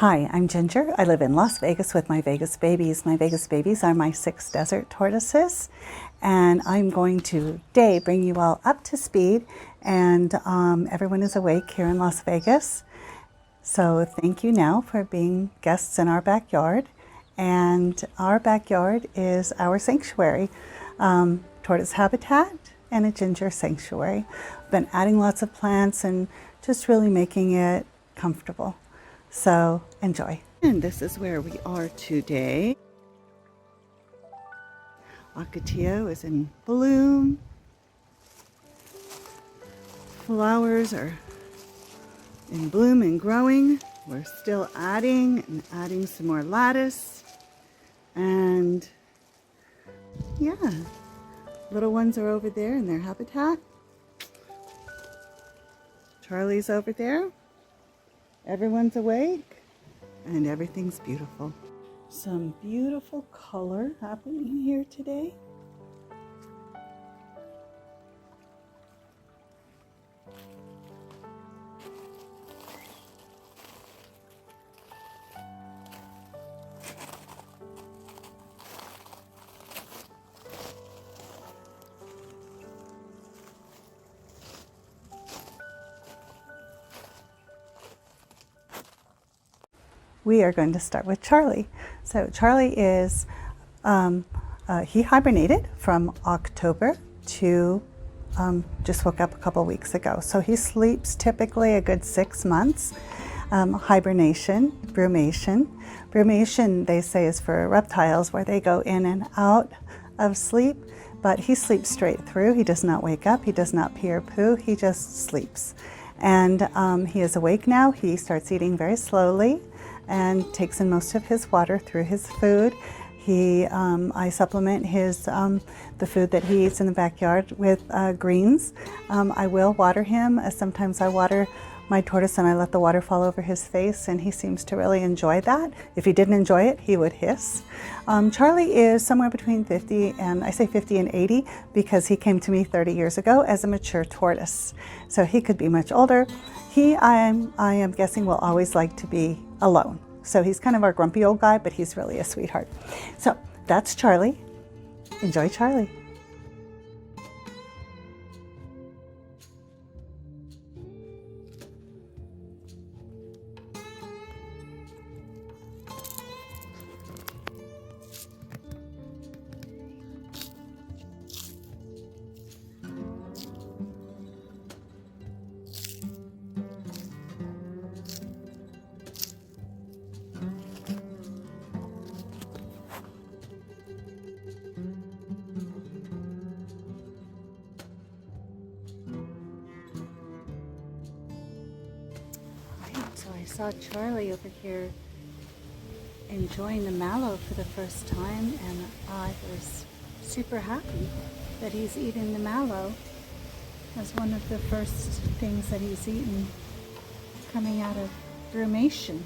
Hi, I'm Ginger. I live in Las Vegas with my Vegas babies. My Vegas babies are my 6 desert tortoises, and I'm going to today bring you all up to speed, and everyone is awake here in Las Vegas. So thank you now for being guests in our backyard, and our backyard is our sanctuary, tortoise habitat and a ginger sanctuary. I've been adding lots of plants and just really making it comfortable. So enjoy. And this is where we are today. Ocotillo is in bloom. Flowers are in bloom and growing. We're still adding and adding some more lattice. And yeah, little ones are over there in their habitat. Charlie's over there. Everyone's awake and everything's beautiful. Some beautiful color happening here today. We are going to start with Charlie. So Charlie is, he hibernated from October to just woke up a couple weeks ago. So he sleeps typically a good 6 months. Hibernation, brumation. Brumation, they say, is for reptiles where they go in and out of sleep, but he sleeps straight through. He does not wake up. He does not pee or poo. He just sleeps. And he is awake now. He starts eating very slowly and takes in most of his water through his food. I supplement the food that he eats in the backyard with greens. I will water him. Sometimes I water my tortoise and I let the water fall over his face, and he seems to really enjoy that. If he didn't enjoy it, he would hiss. Charlie is somewhere between 50 and, I say 50 and 80 because he came to me 30 years ago as a mature tortoise. So he could be much older. I am guessing, will always like to be alone. So he's kind of our grumpy old guy, but he's really a sweetheart. So that's Charlie. Enjoy Charlie. So I saw Charlie over here enjoying the mallow for the first time, and I was super happy that he's eating the mallow as one of the first things that he's eaten coming out of Brumation.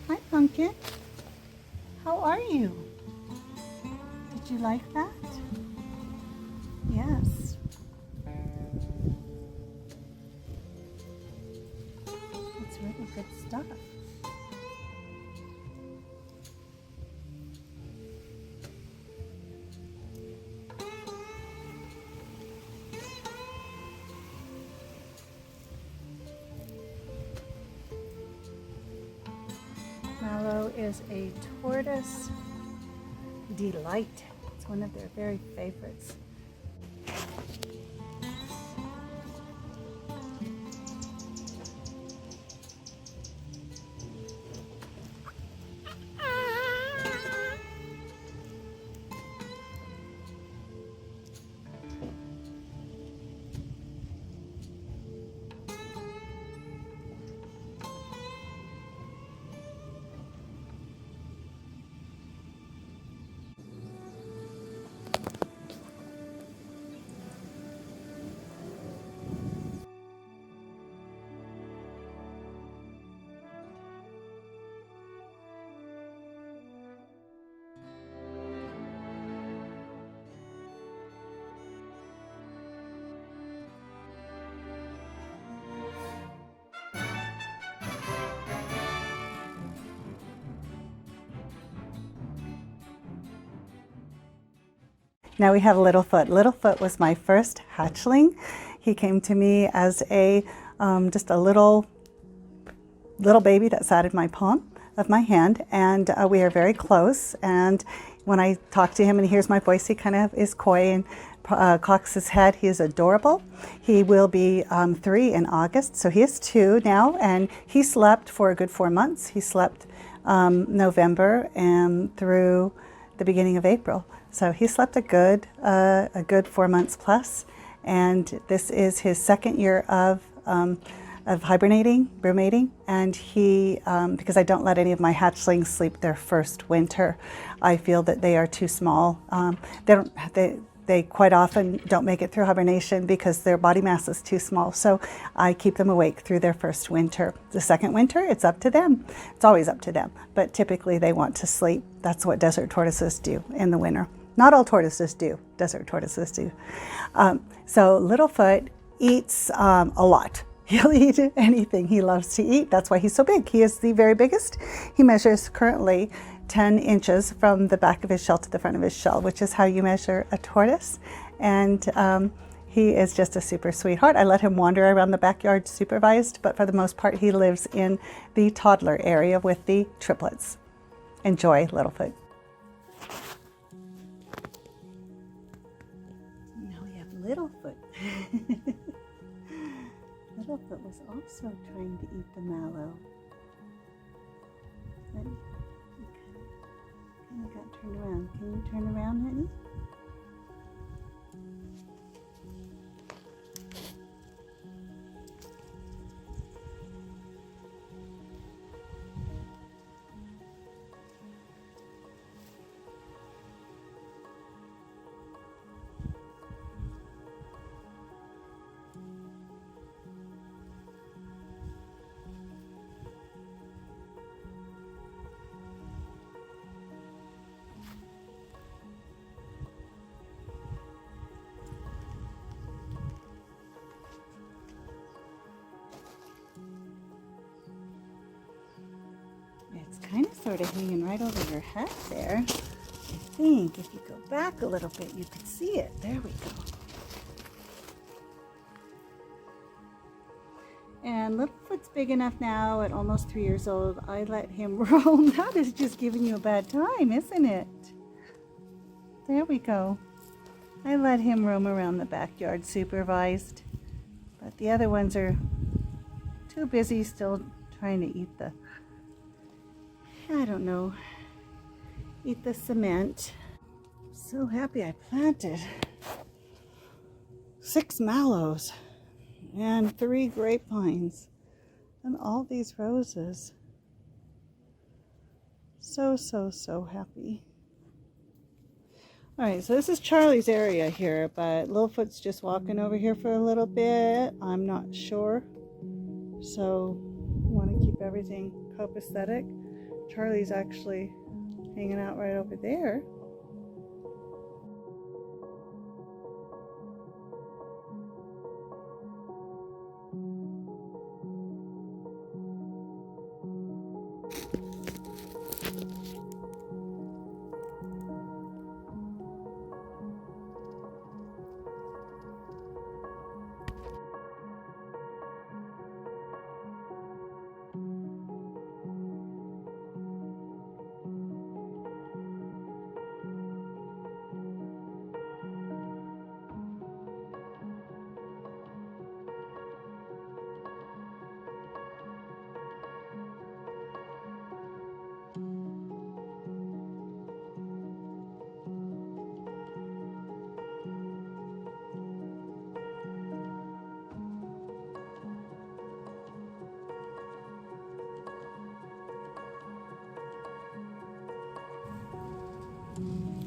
Hi, Pumpkin. How are you? Did you like that? Yes. It's really good stuff. Mallow is a tortoise delight. It's one of their very favorites. Now we have Littlefoot. Littlefoot was my first hatchling. He came to me as a just a little baby that sat in my palm of my hand, and we are very close. And when I talk to him and he hears my voice, he kind of is coy and cocks his head. He is adorable. He will be 3 in August, so he is 2 now, and he slept for a good 4 months. He slept November and through the beginning of April. So he slept a good 4 months plus, and this is his second year of hibernating, brumating, and he, because I don't let any of my hatchlings sleep their first winter, I feel that they are too small. They quite often don't make it through hibernation because their body mass is too small. So I keep them awake through their first winter. The second winter, it's up to them. It's always up to them, but typically they want to sleep. That's what desert tortoises do in the winter. Not all tortoises do, desert tortoises do. So Littlefoot eats a lot. He'll eat anything he loves to eat. That's why he's so big. He is the very biggest. He measures currently 10 inches from the back of his shell to the front of his shell, which is how you measure a tortoise. And he is just a super sweetheart. I let him wander around the backyard supervised, but for the most part, he lives in the toddler area with the triplets. Enjoy, Littlefoot. Now we have Littlefoot. Littlefoot was also trying to eat the mallow. But he kind of got turned around. Can you turn around, honey? It's kind of sort of hanging right over your head there. I think if you go back a little bit, you can see it. There we go. And Littlefoot's big enough now at almost 3 years old. I let him roam. That is just giving you a bad time, isn't it? There we go. I let him roam around the backyard supervised. But the other ones are too busy still trying to eat the, I don't know, eat the cement. I'm so happy I planted 6 mallows and 3 grapevines and all these roses. So happy. All right, so this is Charlie's area here, but Littlefoot's just walking over here for a little bit. I'm not sure. So I want to keep everything copacetic. Charlie's actually hanging out right over there.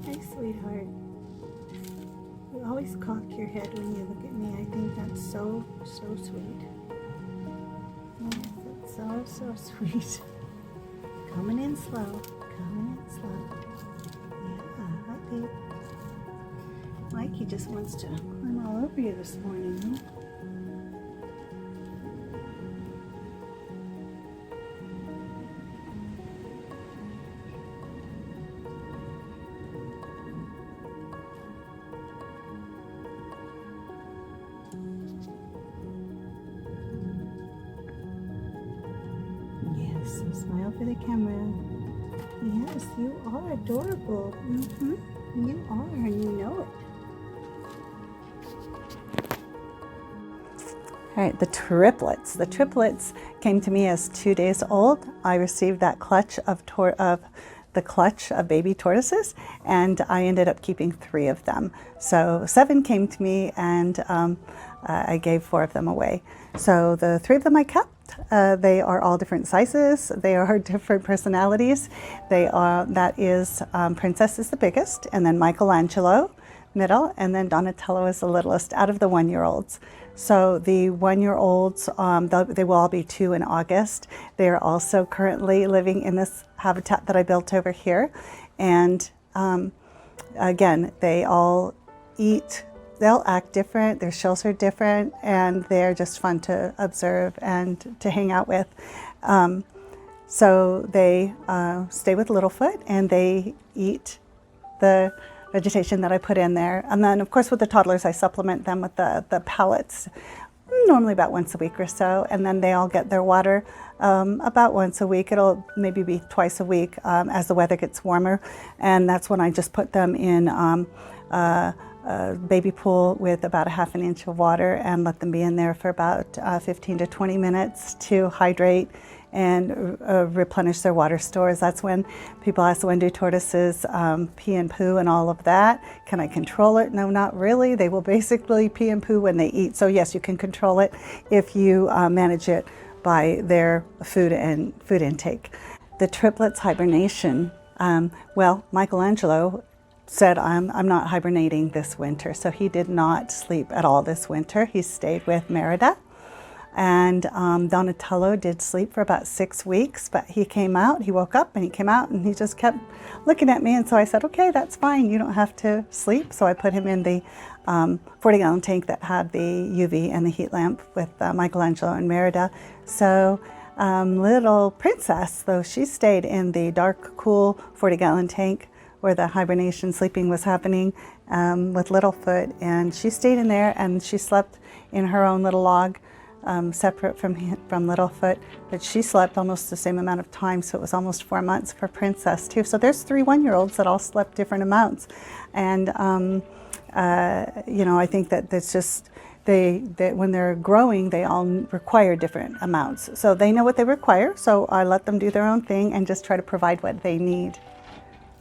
Hi, sweetheart. You always cock your head when you look at me. I think that's so sweet. Yes, that's so sweet. Coming in slow. Coming in slow. Yeah, hi, babe. Mikey just wants to climb all over you this morning, huh? Smile for the camera. Yes, you are adorable. You are, and you know it. All right, the triplets. The triplets came to me as 2 days old. I received that clutch of baby tortoises, and I ended up keeping 3 of them. So 7 came to me, and I gave 4 of them away. So the 3 of them I kept. They are all different sizes. They are different personalities. Princess is the biggest, and then Michelangelo, middle, and then Donatello is the littlest out of the 1-year-olds. So the 1-year-olds, they will all be 2 in August. They are also currently living in this habitat that I built over here. And again, they all eat, they'll act different, their shells are different, and they're just fun to observe and to hang out with. So they stay with Littlefoot, and they eat the vegetation that I put in there. And then, of course, with the toddlers, I supplement them with the pellets, normally about once a week or so. And then they all get their water about once a week. It'll maybe be twice a week as the weather gets warmer. And that's when I just put them in a baby pool with about 1/2 inch of water and let them be in there for about 15 to 20 minutes to hydrate and replenish their water stores. That's when people ask, when do tortoises pee and poo and all of that? Can I control it? No, not really. They will basically pee and poo when they eat. So yes, you can control it if you manage it by their food intake. The triplets hibernation. Well, Michelangelo said, I'm not hibernating this winter. So he did not sleep at all this winter. He stayed with Merida. And Donatello did sleep for about 6 weeks, but he woke up and he came out and he just kept looking at me. And so I said, okay, that's fine. You don't have to sleep. So I put him in the 40-gallon tank that had the UV and the heat lamp with Michelangelo and Merida. So little Princess, though, she stayed in the dark, cool 40-gallon tank where the hibernation sleeping was happening with Littlefoot. And she stayed in there and she slept in her own little log. Separate from Littlefoot, but she slept almost the same amount of time, so it was almost 4 months for Princess too. So there's 3 1-year-olds that all slept different amounts, and I think that that's just that when they're growing, they all require different amounts. So they know what they require. So I let them do their own thing and just try to provide what they need.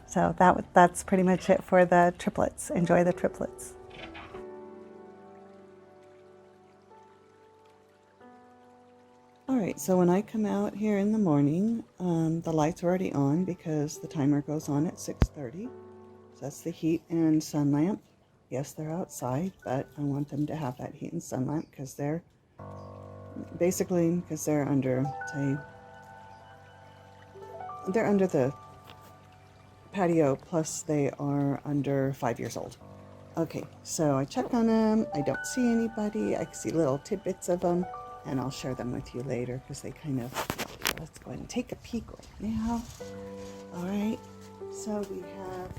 So that's pretty much it for the triplets. Enjoy the triplets. All right, so when I come out here in the morning, the lights are already on because the timer goes on at 6:30. So that's the heat and sun lamp. Yes, they're outside, but I want them to have that heat and sun lamp because they're under, they're under the patio, plus they are under 5 years old. Okay, so I check on them. I don't see anybody. I can see little tidbits of them. And I'll share them with you later because they let's go ahead and take a peek right now. All right, so we have,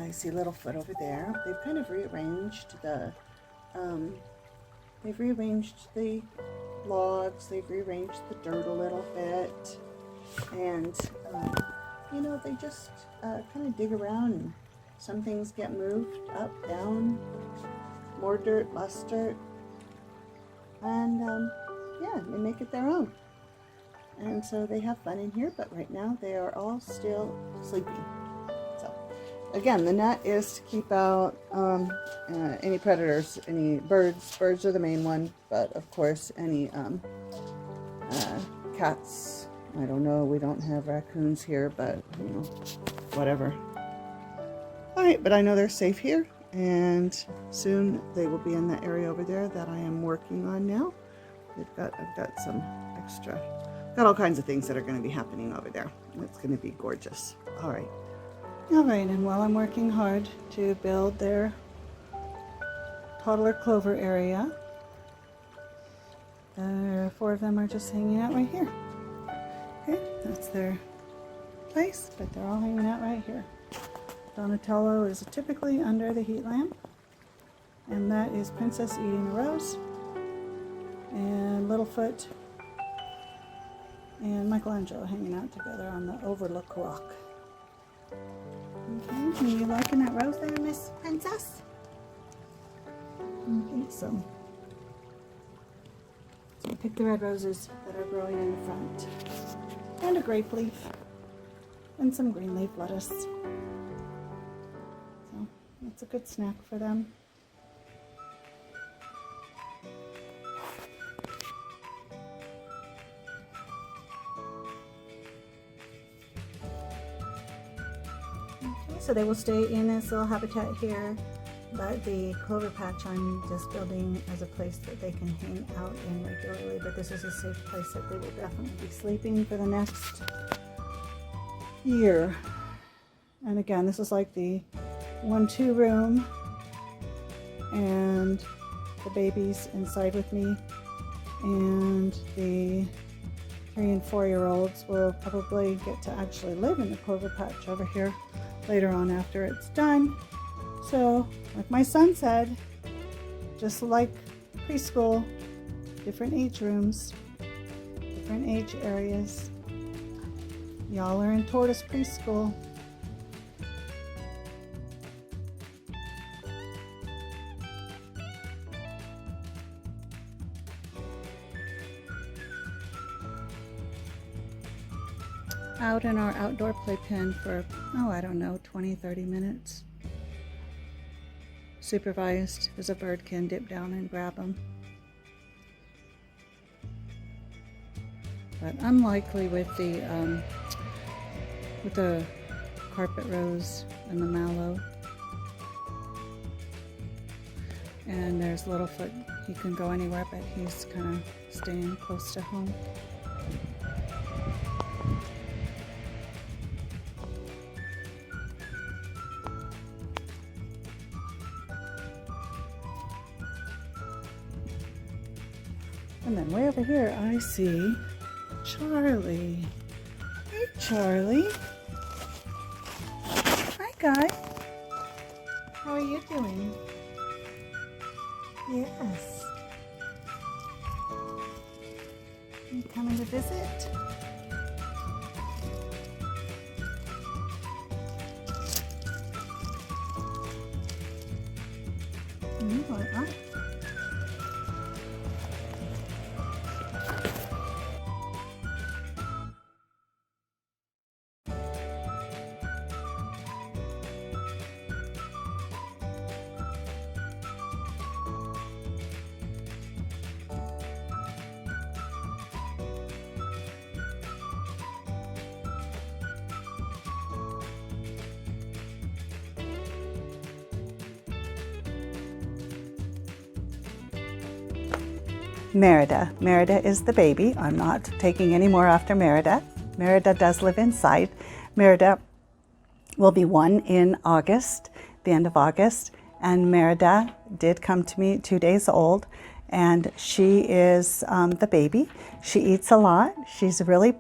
I see Littlefoot over there. They've kind of rearranged the logs, they've rearranged the dirt a little bit. And, they just kind of dig around and some things get moved up, down, more dirt, less dirt. And they make it their own. And so they have fun in here, but right now they are all still sleeping. So again, the net is to keep out any predators, any birds. Birds are the main one, but of course any cats. I don't know, we don't have raccoons here, but whatever. All right, but I know they're safe here. And soon they will be in the area over there that I am working on now. I've got some extra, got all kinds of things that are going to be happening over there. It's going to be gorgeous. All right, and while I'm working hard to build their toddler clover area, 4 of them are just hanging out right here. Okay, that's their place, but they're all hanging out right here. Donatello is typically under the heat lamp, and that is Princess eating a rose, and Littlefoot and Michelangelo hanging out together on the Overlook Rock. Okay, are you liking that rose there, Miss Princess? I think so. So I picked the red roses that are growing in the front, and a grape leaf, and some green leaf lettuce. So that's a good snack for them. Okay, so they will stay in this little habitat here. But the clover patch I'm just building as a place that they can hang out in regularly, but this is a safe place that they will definitely be sleeping for the next year. And again, this is like the 1-2 room, and the baby's inside with me, and the 3 and 4-year-olds will probably get to actually live in the clover patch over here later on after it's done. So, like my son said, just like preschool, different age rooms, different age areas. Y'all are in Tortoise preschool. Out in our outdoor playpen for, I don't know, 20-30 minutes. Supervised, as a bird can dip down and grab them. But unlikely with the carpet rose and the mallow. And there's Littlefoot. He can go anywhere, but he's kind of staying close to home. And then way over here, I see Charlie. Hey, Charlie. Hi, guy. How are you doing? Yes. You coming to visit? You are up. Merida. Merida is the baby. I'm not taking any more after Merida. Merida does live inside. Merida will be 1 in August, the end of August. And Merida did come to me 2 days old, and she is the baby. She eats a lot. She's really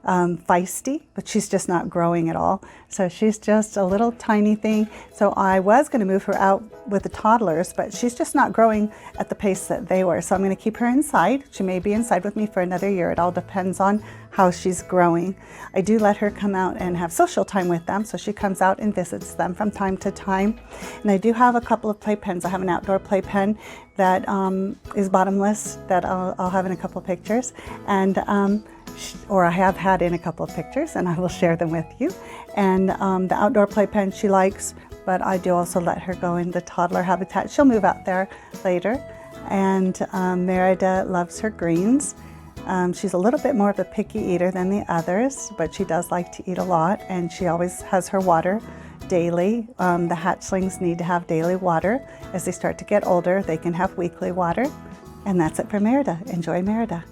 feisty, but she's just not growing at all. So she's just a little tiny thing. So I was going to move her out with the toddlers, but she's just not growing at the pace that they were. So I'm going to keep her inside. She may be inside with me for another year. It all depends on how she's growing. I do let her come out and have social time with them. So she comes out and visits them from time to time. And I do have a couple of playpens. I have an outdoor playpen that is bottomless that I'll have in a couple of pictures. And or I have had in a couple of pictures, and I will share them with you. And the outdoor playpen she likes, but I do also let her go in the toddler habitat. She'll move out there later. And Merida loves her greens. She's a little bit more of a picky eater than the others, but she does like to eat a lot, and she always has her water daily. The hatchlings need to have daily water. As they start to get older, they can have weekly water. And that's it for Merida. Enjoy Merida.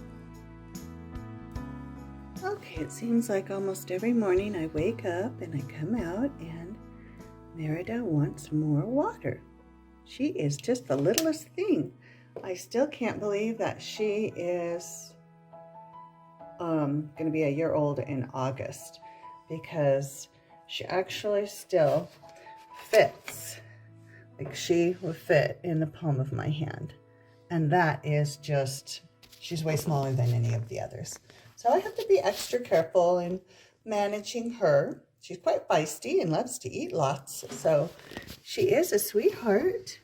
Okay, it seems like almost every morning I wake up and I come out and Merida wants more water. She is just the littlest thing. I still can't believe that she is going to be a year old in August, because she actually still fits. Like, she would fit in the palm of my hand. And that is just, she's way smaller than any of the others. So So I have to be extra careful in managing her. She's quite feisty and loves to eat lots. So she is a sweetheart,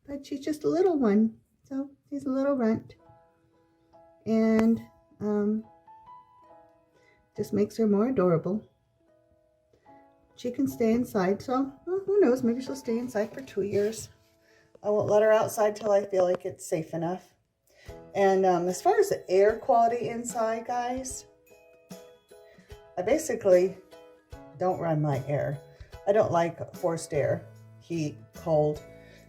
but she's just a little one. So she's a little runt. And just makes her more adorable. She can stay inside, so well, who knows, maybe she'll stay inside for 2 years. I won't let her outside till I feel like it's safe enough. And as far as the air quality inside, guys, I basically don't run my air. I don't like forced air, heat, cold.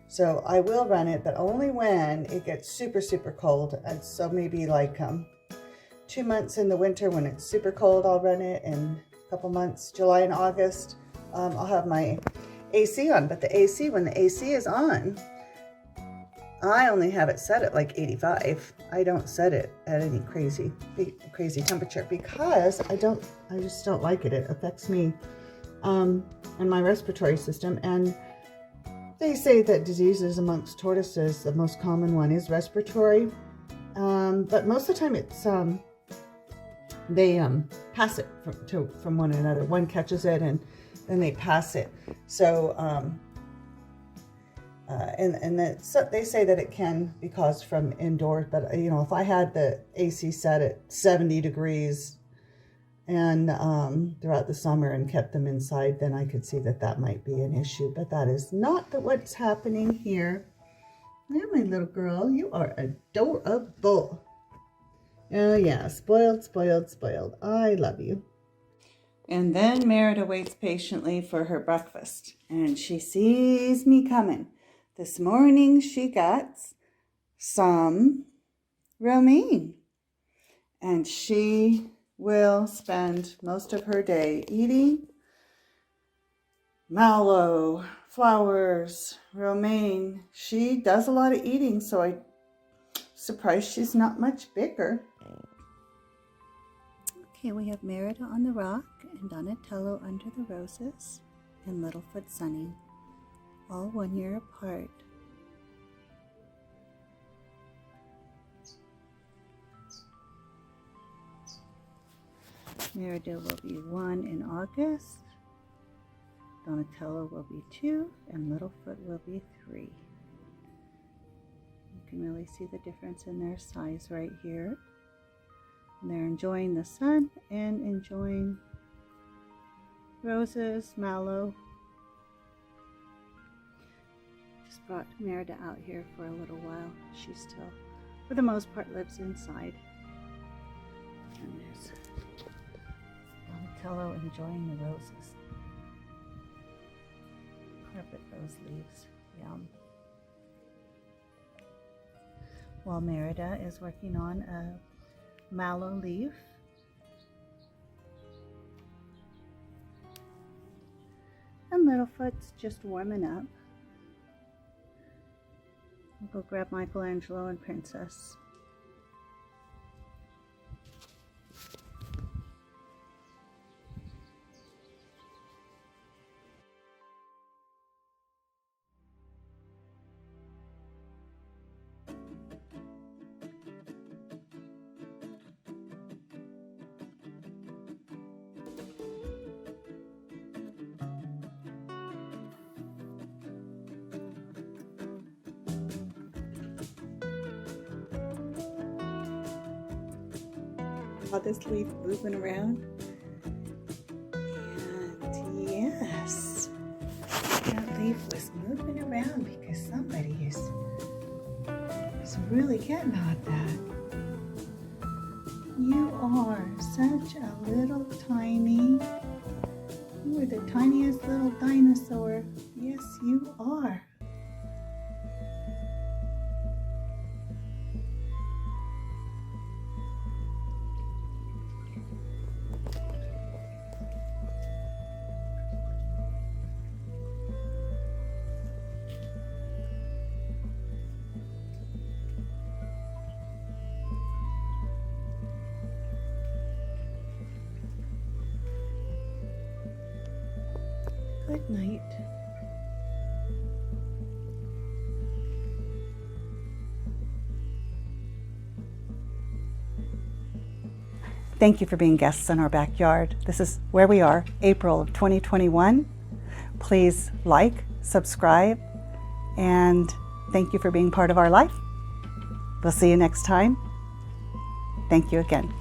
So I will run it, but only when it gets super, super cold. And so maybe like 2 months in the winter when it's super cold, I'll run it. And a couple months, July and August, I'll have my AC on. But the AC, when the AC is on, I only have it set at like 85. I don't set it at any crazy temperature because I just don't like it. It affects me and my respiratory system. And they say that diseases amongst tortoises, the most common one is respiratory. But most of the time it's, they pass it from one another. One catches it and then they pass it. So, so they say that it can be caused from indoors, but you know, if I had the AC set at 70 degrees and throughout the summer and kept them inside, then I could see that that might be an issue. But that is not what's happening here. There, my little girl, you are adorable. Oh yeah, spoiled, spoiled, spoiled. I love you. And then Merida waits patiently for her breakfast, and she sees me coming. This morning she got some romaine, and she will spend most of her day eating mallow, flowers, romaine. She does a lot of eating, so I'm surprised she's not much bigger. Okay, we have Merida on the rock and Donatello under the roses and Littlefoot sunning, all 1 year apart. Merida will be 1 in August, Donatello will be 2, and Littlefoot will be 3. You can really see the difference in their size right here. And they're enjoying the sun and enjoying roses, mallow. Just brought Merida out here for a little while. She still, for the most part, lives inside. And there's Donatello enjoying the roses. Carpet those leaves, yum. While Merida is working on a mallow leaf, and Littlefoot's just warming up. I'll go grab Michelangelo and Princess. This leaf moving around, and yes, that leaf was moving around because somebody is really getting at that. You are such a little tiny, you are the tiniest little dinosaur. Yes, you are. Good night. Thank you for being guests in our backyard. This is where we are, April of 2021. Please like, subscribe, and thank you for being part of our life. We'll see you next time. Thank you again.